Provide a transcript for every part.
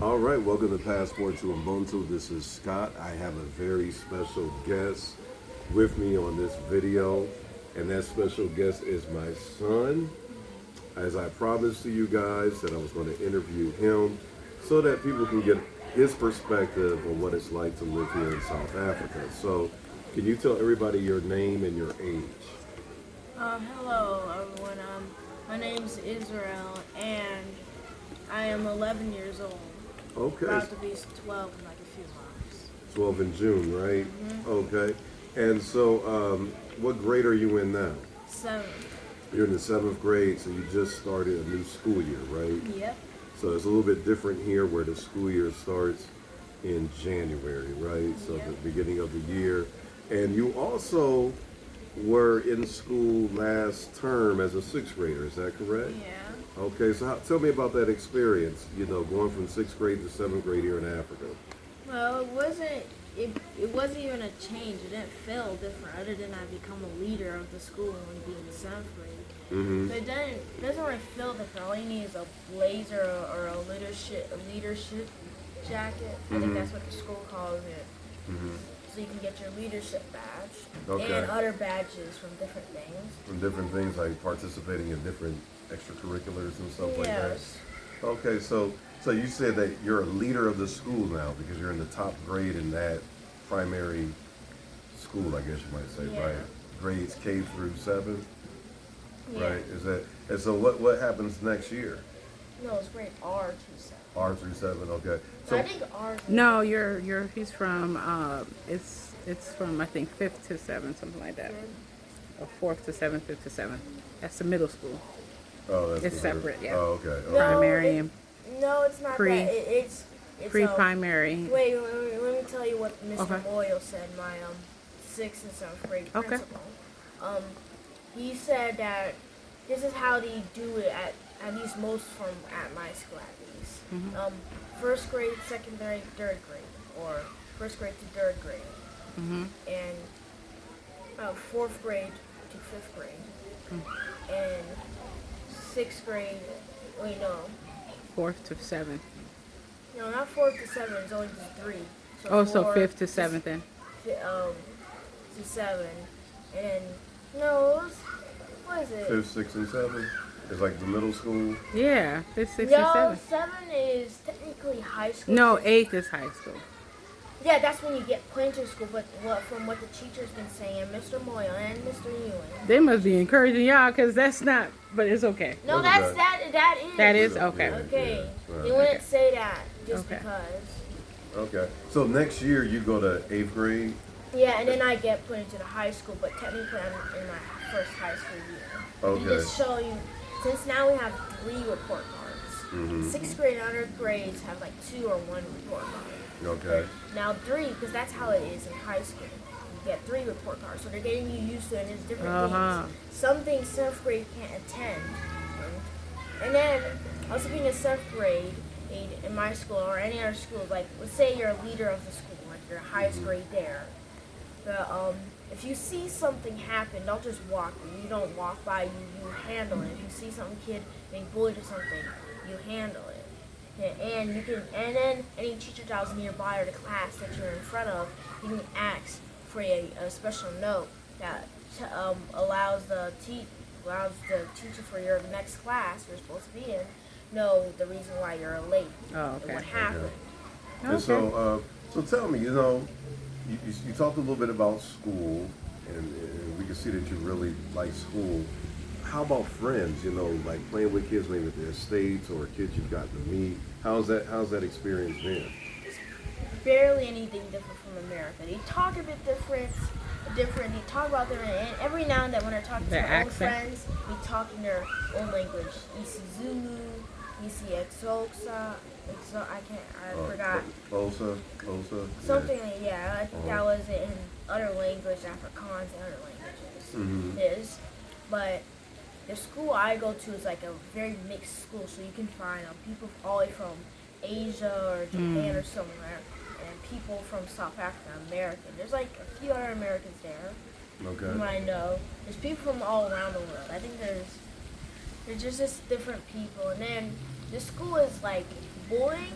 All right, welcome to Passport to Ubuntu. This is Scott. I have a very special guest with me on this video, and that special guest is my son. As I promised to you guys that I was going to interview him so that people can get his perspective on what it's like to live here in South Africa. So, can you tell everybody your name and your age? Hello everyone. My name's Israel and I am 11 years old. Okay, About to be 12 in like a few months. 12 in June, right? Okay. And so, what grade are you in now? 7. You're in the seventh grade, so you just started a new school year, right? Yep. So it's a little bit different here where the school year starts in January, right? So Yep. the beginning of the year. And you also were in school last term as a sixth grader, is that correct? Yeah. Okay, so tell me about that experience, going from sixth grade to seventh grade here in Africa. Well, it wasn't even a change. It didn't feel different other than I become a leader of the school and being in 7th grade. Mm-hmm. But it doesn't really feel different. All you need is a blazer or a leadership jacket. I think that's what the school calls it. Mm-hmm. So you can get your leadership badge Okay. and other badges from different things. From different things like participating in different extracurriculars and stuff like that. Yes. Okay, so you said that you're a leader of the school now because you're in the top grade in that primary school, I guess you might say, Yeah. right? Grades K through 7, Yeah. right? Is that and so what happens next year? No, it's grade R through 7. R through 7, okay. I So think R. No, he's from it's from I think 5th to 7th, something like that. Or 4th to 7th, 5th to 7th. That's the middle school. that's It's the- separate, yeah. Oh, okay. No, Primary and No, it's not Pre- that. It's pre-primary. Wait, let me tell you what Mr. Okay. Moyle said. My 6th and 7th grade Okay. principal. He said that this is how they do it at least most from at my school at least. Mm-hmm. First grade, second grade, third grade, or first grade to third grade, Mm-hmm. and 4th grade to 5th grade, Mm. and 6th grade. Wait, no. 4th to 7th. No, not 4th to 7. It's only just 3. So 4 5th to 7th then. To 7, and then no, what is it? 5th, 6th, and 7 is like the middle school. Yeah, 5th, 6th, No, and 7th. 7 is technically high school. No, 8th is high school. Yeah, that's when you get put into school. But from what the teacher's been saying, Mr. Moyle and Mr. Ewing. They must be encouraging y'all because that's not, but it's okay. No, Look that's at that is. That is Yeah, okay. yeah. Okay, right. you wouldn't say that just Okay. because. Okay. So next year you go to 8th grade. Yeah, and then I get put into the high school, but technically I'm in my first high school year. Okay. To just show you, since now we have 3 report cards. Mhm. 6th grade and other grades have like 2 or 1 report card. Okay. Now 3, because that's how it is in high school. You get 3 report cards, so they're getting you used to it, and there's different Uh-huh. things. Some things 7th grade can't attend. And then, also being a 7th grade in my school or any other school, like let's say you're a leader of the school, like you're highest grade there. If you see something happen, don't just walk. You don't walk by. You handle it. If you see some kid being bullied or something, you handle it. And you can, and then any teacher that was nearby or the class that you're in front of, you can ask for a special note that allows the teacher for your next class you're supposed to be in know the reason why you're late Oh, and okay. what happened. And so tell me, you talked a little bit about school, and we can see that you really like school. How about friends? Like playing with kids maybe at the estates or kids you've gotten to meet. How's that experience been? Barely anything different from America. They talk a bit different. They talk about their, and every now and then when they're talking to Their their own accent. friends, they talk in their own language. Isi Zulu, Isi Exoxa, I forgot. Closer. Something like, yeah, I think that Uh-huh. was it in other language, Afrikaans and other languages. Mm-hmm. Is, but the school I go to is like a very mixed school, so you can find people all the way from Asia or Japan or somewhere, and people from South Africa, American. There's like a few other Americans there, from what Okay. I know. There's people from all around the world. I think there's just different people, and then the school is like boring,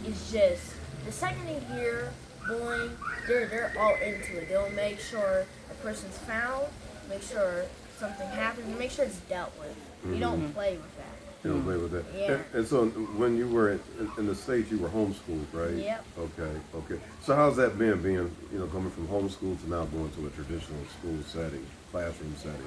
is just the second they hear bullying, they're all into it. They'll make sure a person's found, make sure something happens, and make sure it's dealt with. You don't play with that. You don't play with that. Yeah. And so when you were in the States, you were homeschooled, right? Yep. Okay. So how's that been, being, coming from homeschool to now going to a traditional school setting, classroom setting?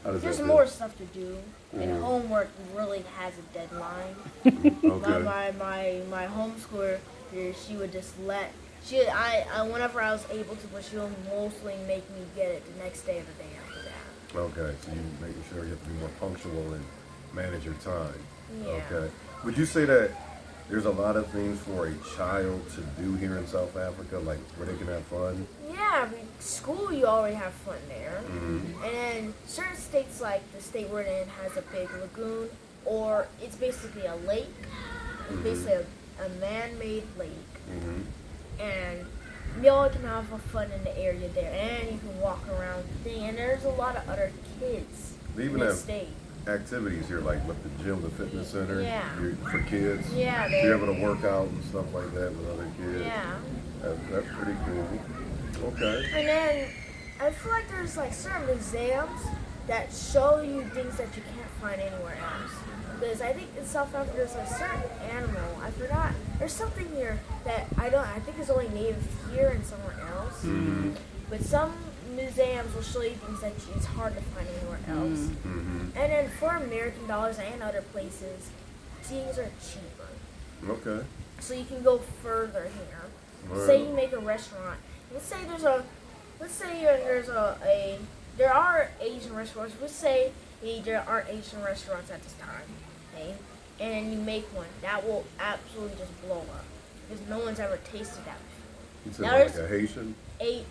How does There's that more feel? stuff to do, and homework really has a deadline. Okay. My homeschooler, she would just I whenever I was able to, but she would mostly make me get it the next day or the day after that. Okay, so you making sure you have to be more punctual and manage your time. Yeah. Okay. Would you say that there's a lot of things for a child to do here in South Africa, like where they can have fun? Yeah, school you already have fun there, and then certain states like the state we're in has a big lagoon, or it's basically a lake. It's basically a man-made lake, and you all can have fun in the area there, and you can walk around the thing, and there's a lot of other kids They in even the have state. activities here, like with the gym, the fitness center, Yeah. for kids. Yeah, You're able to work out and stuff like that with other kids. Yeah. That's pretty cool. Okay. And then I feel like there's like certain museums that show you things that you can't find anywhere else. Because I think in South Africa there's a certain animal, I forgot. There's something here that I think is only native here and somewhere else. But some museums will show you things that it's hard to find anywhere else. And then for American dollars and other places, things are cheaper. Okay. So you can go further here. Right. Say you make a restaurant. Let's say there are Asian restaurants. Let's say there aren't Asian restaurants at this time, okay? And you make one that will absolutely just blow up because no one's ever tasted that before. You said Now like there's a Haitian?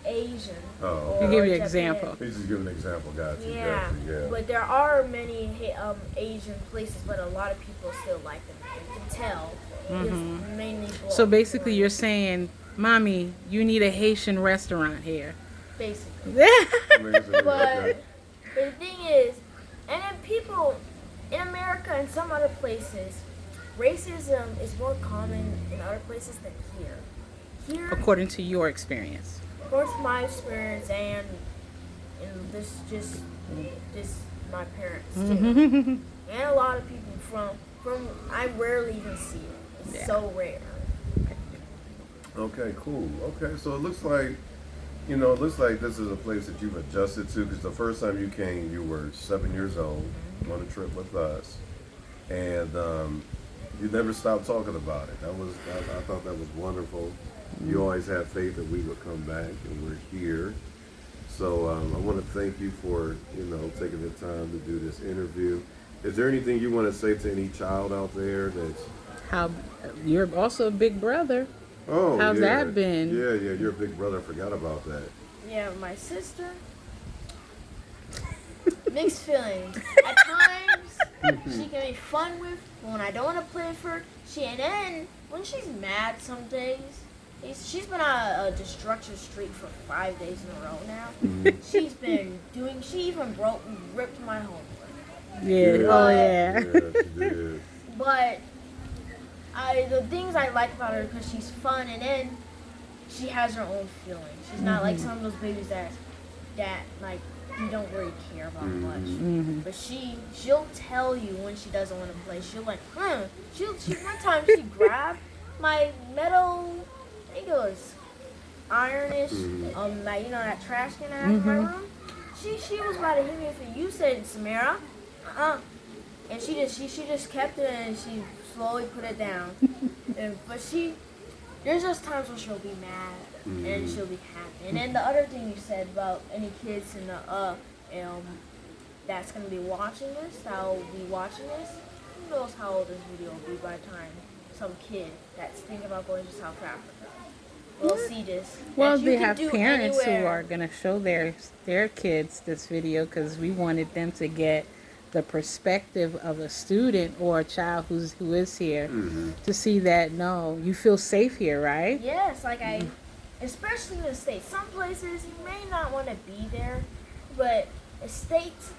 Asian. Oh, To or give you an Japanese. example. He's just giving an example, got you. Yeah, Yeah. but there are many Asian places, but a lot of people still like them. You can tell. It's mainly So basically, you're saying, Mommy, you need a Haitian restaurant here. basically. Amazing. But Okay. the thing is, and then people in America and some other places, racism is more common in other places than here. Here, According to your experience. according to my experience and this just my parents too, and a lot of people from I rarely even see it. It's Yeah. so rare. Okay, cool. Okay, so it looks like, this is a place that you've adjusted to, because the first time you came, you were 7 years old on a trip with us, and you never stopped talking about it. I thought that was wonderful. You always had faith that we would come back, and we're here. So I want to thank you for, taking the time to do this interview. Is there anything you want to say to any child out there that's... How you're also a big brother. Oh, How's yeah. that been? Yeah, you're a big brother. I forgot about that. Yeah, my sister. Mixed feelings. At times, she can be fun with, but when I don't want to play with her, and then when she's mad some days, she's been on a destruction streak for 5 days in a row now. She even ripped my homework. Yeah. Oh, yeah. Yeah, she did. But the things I like about her because she's fun, and then she has her own feelings. She's not like some of those babies that like you don't really care about much. But she'll tell you when she doesn't want to play. She'll like, She one time she grabbed my metal, I think it was ironish, like that trash can I have in my room. She was about to hit me for you said Samara, and she just kept it and she slowly put it down. But there's just times when she'll be mad and she'll be happy. And then the other thing you said about any kids in the that's gonna be watching this, who knows how old this video will be by the time some kid that's thinking about going to South Africa will see this. Well, that you they can have do parents who anywhere. are going to show their kids this video because we wanted them to get the perspective of a student or a child who is here to see that, no, you feel safe here, right? Yes, especially in the States. Some places you may not want to be there, but the States,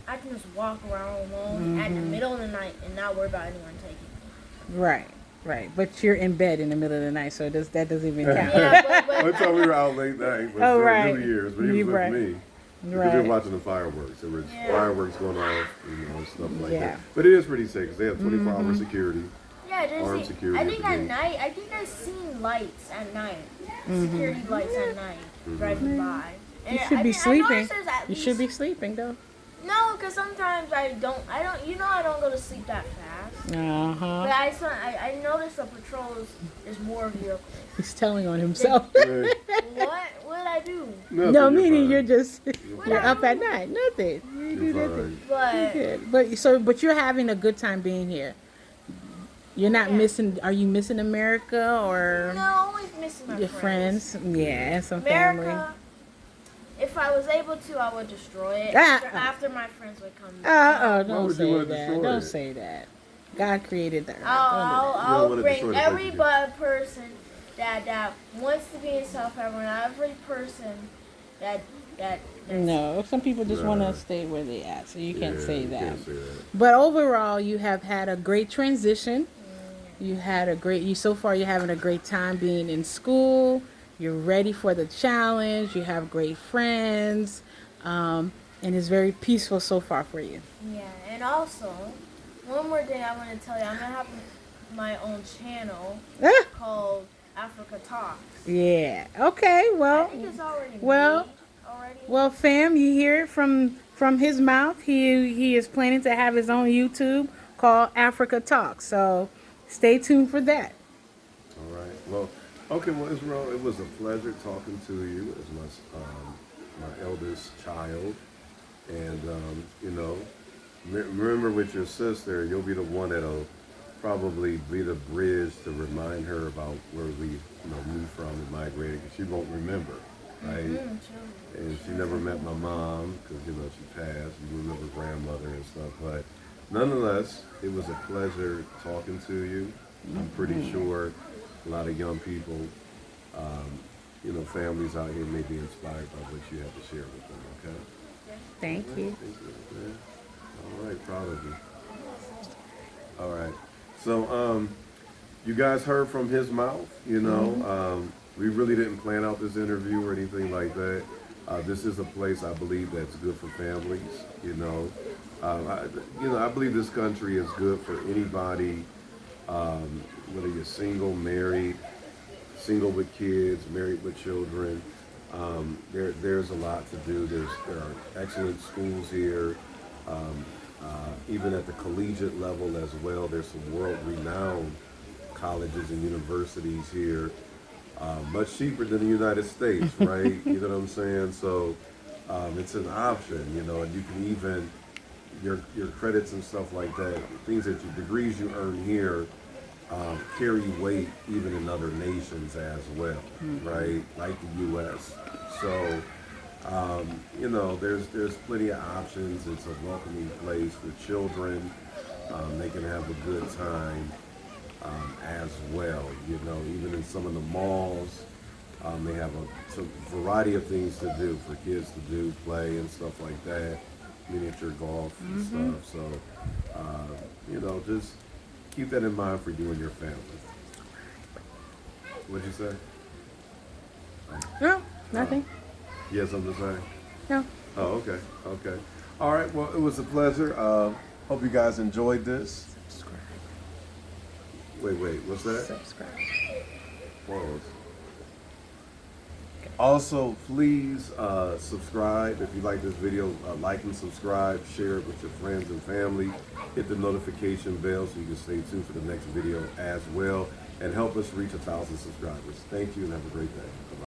I can just walk around alone at the middle of the night and not worry about anyone taking me. Right. Right, but you're in bed in the middle of the night, so that doesn't even count. Yeah, One time we were out late night, but Oh, during right. New Year's, but he was with Right. me. Because we were Right. watching the fireworks. There was Yeah. fireworks going off, stuff like Yeah. that. But it is pretty safe because they have 24-hour security. Yeah, Armed there's security I at think the at gate. night, I think I've seen lights at night. Security lights at night driving by. You And should I be mean, I sleeping. noticed there's at You least, should be sleeping though. No, because sometimes I don't, I don't go to sleep that fast. Uh But huh. I noticed the patrols, there's more vehicles. He's telling on himself. Hey, What did I do? nothing, No, you're meaning fine. you're just You're you're fine. up at night. Nothing. You do You're nothing. fine. But Good. But you're having a good time being here. You're not Yeah. missing. Are you missing America or no, always missing my your friends? Yeah, and some family. America. If I was able to, I would destroy it Ah, after my friends would come. Oh, would don't you say wanna that. destroy Don't it? say that. God created the earth. Don't do I'll, that. You don't I'll wanna bring destroy the every place person that wants to be in South Carolina, every person that's No, some people just want Nah. to stay where they at, so you can't Yeah, say you that. can't say that. But overall, you have had a great transition. You had a great. So far, you're having a great time being in school. You're ready for the challenge. You have great friends, and it's very peaceful so far for you. yeah. And also, one more thing I want to tell you, I'm gonna have my own channel Ah, called Africa Talks. yeah. Okay. I Well. think it's already well, made already. Well, fam, you hear it from his mouth. He is planning to have his own YouTube called Africa Talk. So stay tuned for that. All right. Well, okay. Well, Israel, it was a pleasure talking to you as my eldest child, and remember with your sister, you'll be the one that'll probably be the bridge to remind her about where we moved from and migrated, because she won't remember, right? And she never met my mom because she passed. You remember grandmother and stuff, but nonetheless, it was a pleasure talking to you. I'm pretty sure a lot of young people, families out here may be inspired by what you have to share with them. Okay. Thank you. Thank you, man. All right, proud of you. All right. So, you guys heard from his mouth, we really didn't plan out this interview or anything like that. This is a place I believe that's good for families, I believe this country is good for anybody, whether you're single, married, single with kids, married with children. There's a lot to do. There are excellent schools here. Even at the collegiate level as well, there's some world-renowned colleges and universities here, much cheaper than the United States, right? You know what I'm saying? So it's an option, and you can even, your credits and stuff like that, things that your degrees you earn here carry weight even in other nations as well, right? Like the U.S. So, there's plenty of options. It's a welcoming place for children. They can have a good time as well. Even in some of the malls, they have a variety of things to do for kids to do, play and stuff like that, miniature golf and stuff. So, just keep that in mind for you and your family. What'd you say? No, nothing. You had something to say? No. Oh, okay. Okay. All right. Well, it was a pleasure. Hope you guys enjoyed this. Subscribe. Wait. What's that? Subscribe. Pause. Also, please subscribe. If you like this video, like and subscribe. Share it with your friends and family. Hit the notification bell so you can stay tuned for the next video as well. And help us reach 1,000 subscribers. Thank you and have a great day.